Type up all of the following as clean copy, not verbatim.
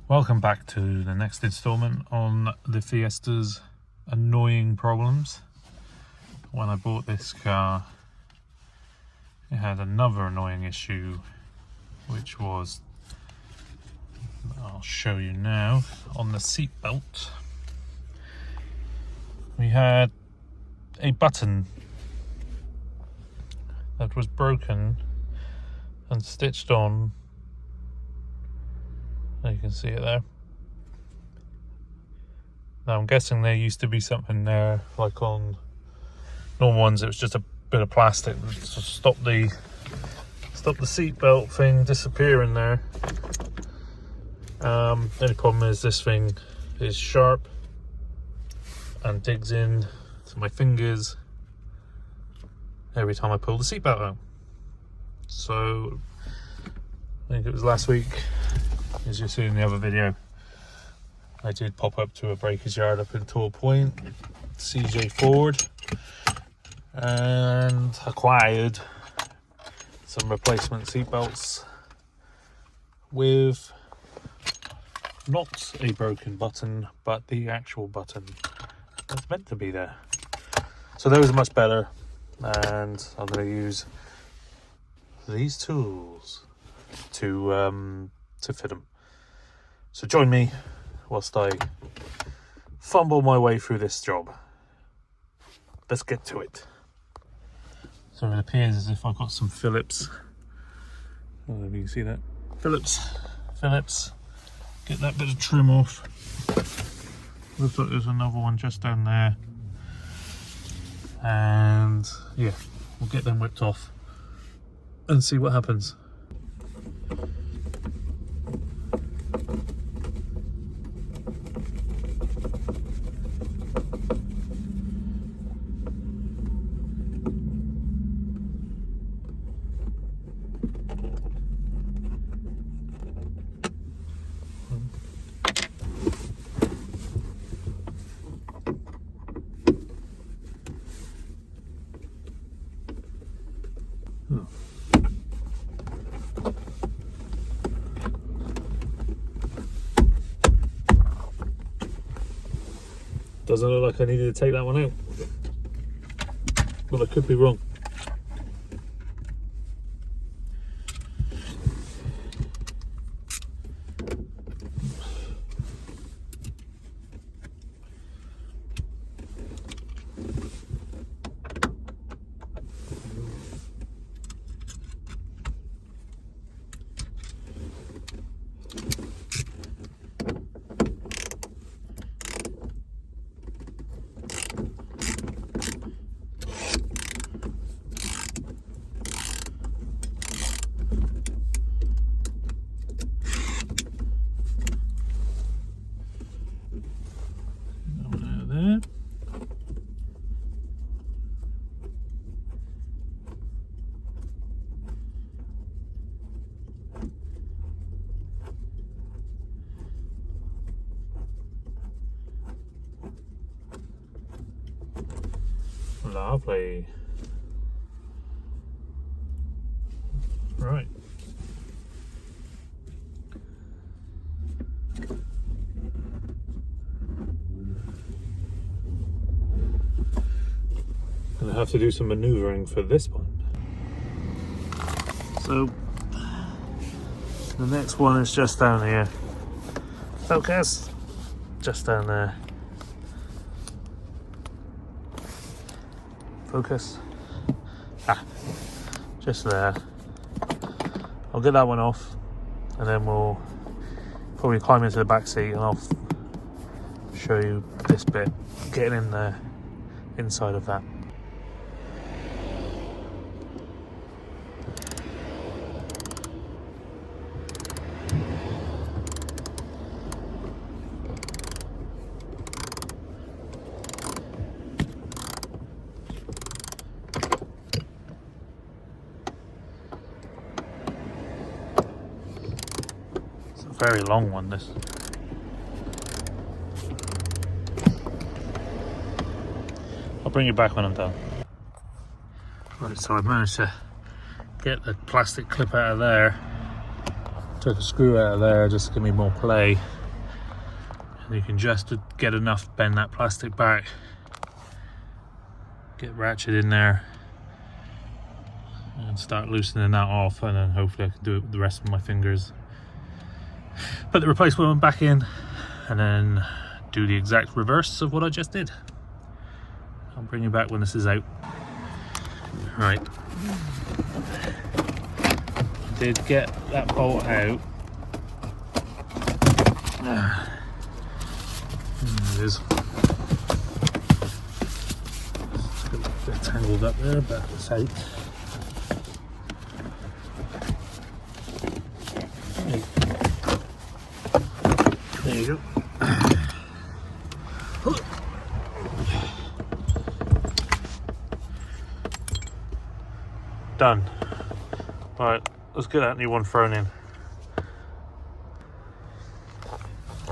Welcome back to the next installment on the Fiesta's annoying problems. When I bought this car, it had another annoying issue, which was, I'll show you now, on the seat belt. We had a button that was broken and stitched on. You can see it there. Now I'm guessing there used to be something there, like on normal ones it was just a bit of plastic to stop the seatbelt thing disappearing there. The only problem is this thing is sharp and digs in to my fingers every time I pull the seatbelt out. So I think it was last week, as you see in the other video, I did pop up to a breaker's yard up in Tor Point, CJ Ford, and acquired some replacement seatbelts with not a broken button, but the actual button that's meant to be there. So those are much better, and I'm going to use these tools to fit them. So join me whilst I fumble my way through this job. Let's get to it. So it appears as if I've got some Phillips. I don't know if you can see that. Phillips. Get that bit of trim off. Looks like there's another one just down there. And yeah, we'll get them whipped off and see what happens. Doesn't look like I needed to take that one out, but I could be wrong. There. Lovely. Right. Gonna have to do some maneuvering for this one. So the next one is just down here. Focus. Just down there. Focus. Just there. I'll get that one off, and then we'll probably climb into the back seat, and I'll show you this bit, getting in there, inside of that. Very long one, this. I'll bring you back when I'm done. Right, so I've managed to get the plastic clip out of there. Took a screw out of there just to give me more play. And you can just get enough, bend that plastic back, get ratchet in there, and start loosening that off, and then hopefully I can do it with the rest of my fingers. Put the replacement one back in, and then do the exact reverse of what I just did. I'll bring you back when this is out. Right. I did get that bolt out. There it is. It's a bit tangled up there, but it's out. There you go. Done. Right, let's get that new one thrown in.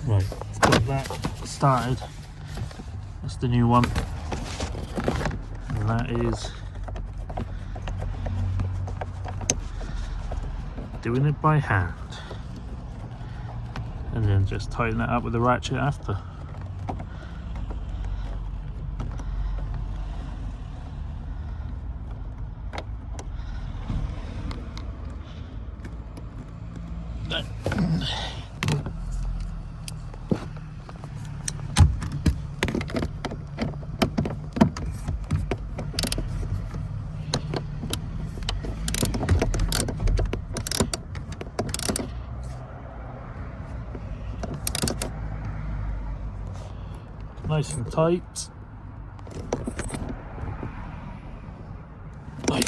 Right, let's get that started. That's the new one. And that is doing it by hand. And then just tighten that up with the ratchet after. Nice and tight. Right.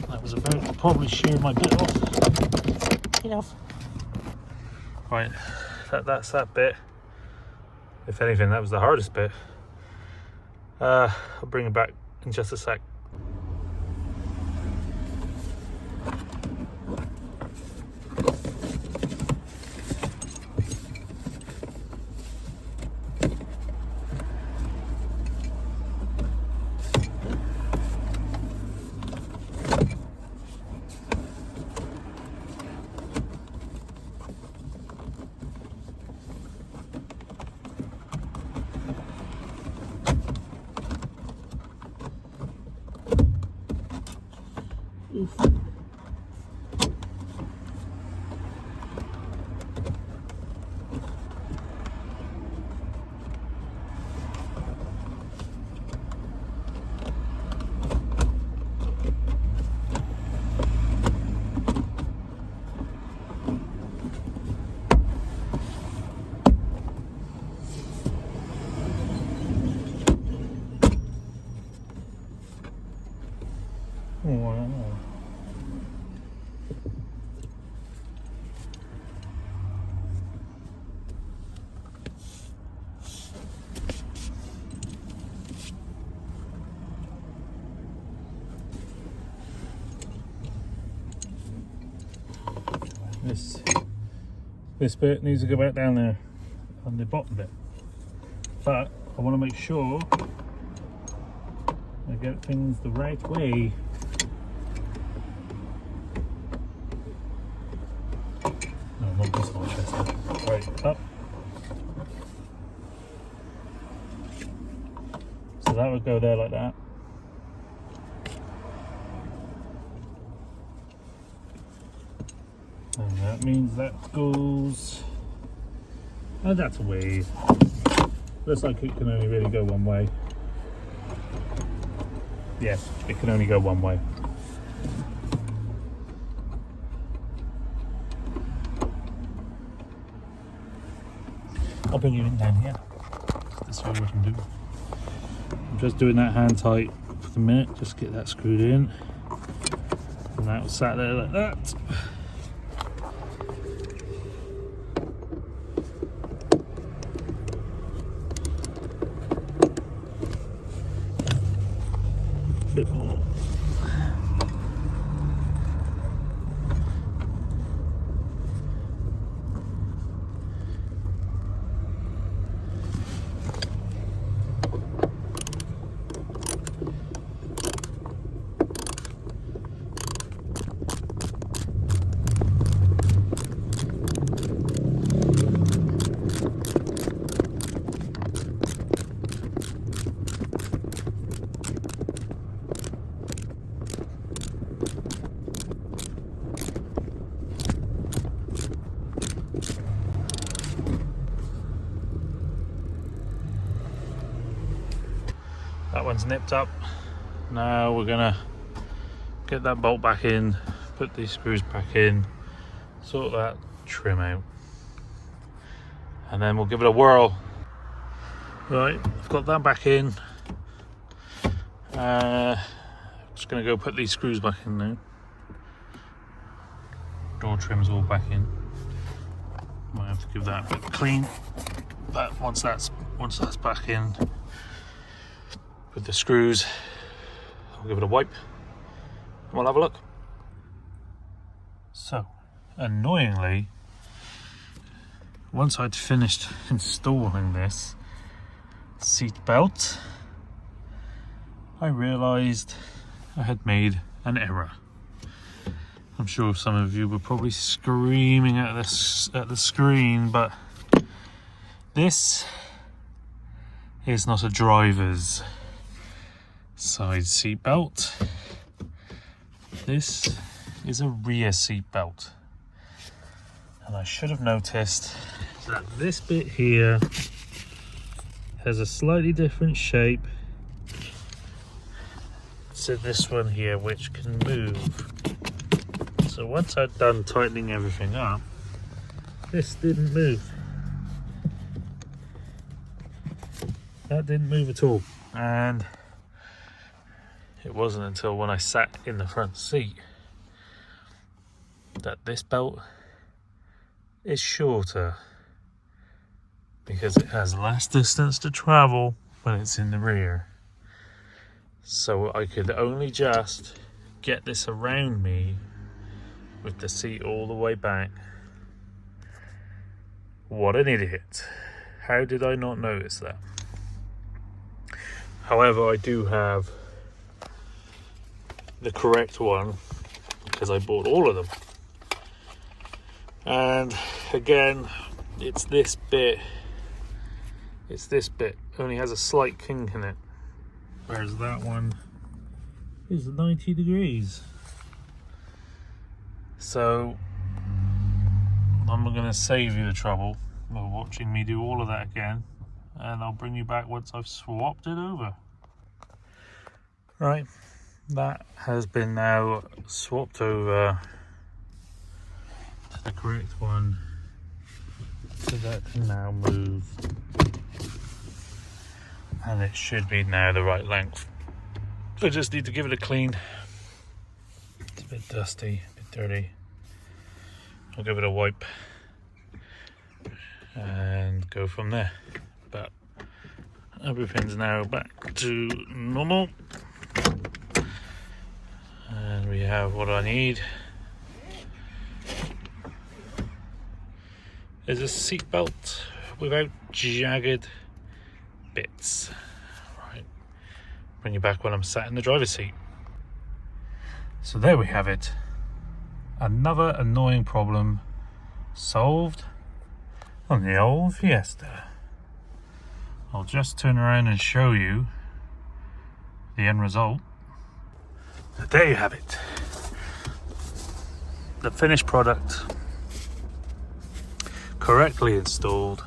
That was about to probably shear my bit off. Get off. Right, that's that bit. If anything, that was the hardest bit. I'll bring it back in just a sec. Oof. Wow. This bit needs to go back down there on the bottom bit, but I want to make sure I get things the right way. No, not this one, Chester. Right, up. So that would go there like that. And that means that goes, oh, that's a way. Looks like it can only really go one way. Yes, it can only go one way. I'll bring you in down here. Let's see what we can do. I'm just doing that hand tight for the minute, just get that screwed in. And that will sat there like that. Bit more. one's nipped up. Now we're gonna get that bolt back in, put these screws back in, sort that trim out, and then we'll give it a whirl. Right, I've got that back in. Just gonna go put these screws back in now. Door trim's all back in. Might have to give that a bit clean, but once that's back in with the screws, I'll give it a wipe and we'll have a look. So, annoyingly, once I'd finished installing this seat belt, I realised I had made an error. I'm sure some of you were probably screaming at the screen, but this is not a driver's side seat belt. This is a rear seat belt. And I should have noticed that this bit here has a slightly different shape to this one here, which can move. So once I'd done tightening everything up, this didn't move. That didn't move at all. And it wasn't until when I sat in the front seat that this belt is shorter, because it has less distance to travel when it's in the rear. So I could only just get this around me with the seat all the way back. What an idiot. How did I not notice that? However, I do have the correct one because I bought all of them. And again, it's this bit. Only has a slight kink in it, whereas that one is 90 degrees. So I'm going to save you the trouble of watching me do all of that again, and I'll bring you back once I've swapped it over. Right, that has been now swapped over to the correct one, so that can now move, and it should be now the right length. So I just need to give it a clean. It's a bit dusty, a bit dirty. I'll give it a wipe and go from there. But everything's now back to normal, and we have what I need. Is a seat belt without jagged bits. Right, bring you back when I'm sat in the driver's seat. So there we have it. Another annoying problem solved on the old Fiesta. I'll just turn around and show you the end result. So there you have it. The finished product, correctly installed,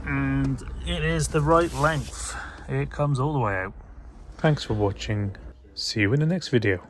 and it is the right length. It comes all the way out. Thanks for watching. See you in the next video.